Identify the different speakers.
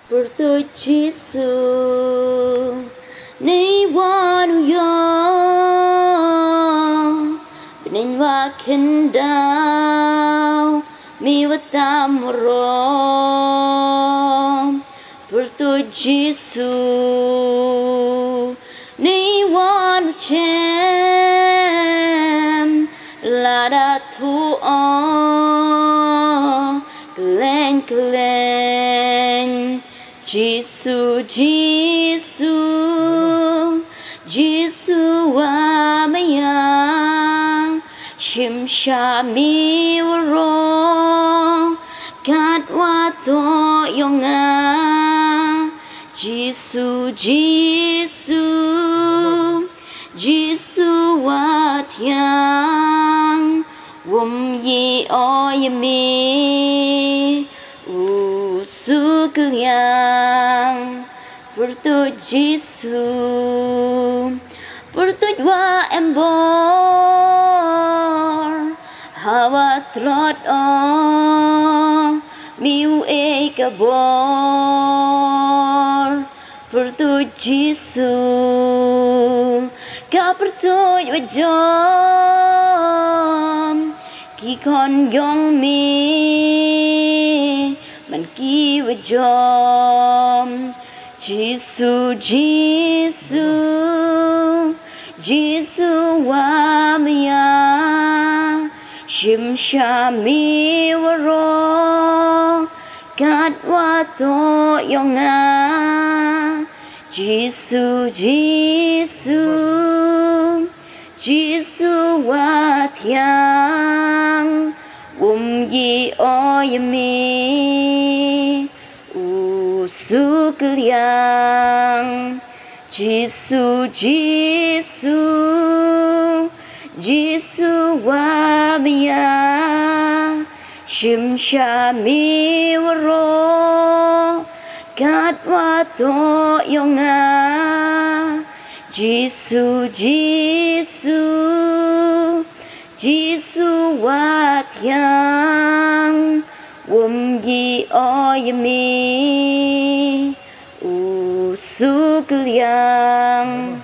Speaker 1: por tôi Giêsu nayวันยอเป็นว่าขันดาวมีว่าตามรอ por tôi Giêsu nayวันแชมlà đã thu glen Giêsu Giêsu Giêsu wa maya shim shami waro kat wa to yonga Giêsu Giêsu Giêsu wa thiang wom yi oyami su klyang por tôi Giêsu por tôi wa em bor hawa trot miu e ka bor por tôi Giêsu ka por tôi wa jom ki con yong mi man ki wa jom Giêsu Giêsu Giêsu wa maya shim shami waro kat wa to yonga Giêsu Giêsu Giêsu wa thiang wom yi oyami su klyang Giêsu Giêsu Giêsu wa maya shim shami waro kat wa to yonga Giêsu Giêsu Giêsu wa thiang wom yi oyami su klyang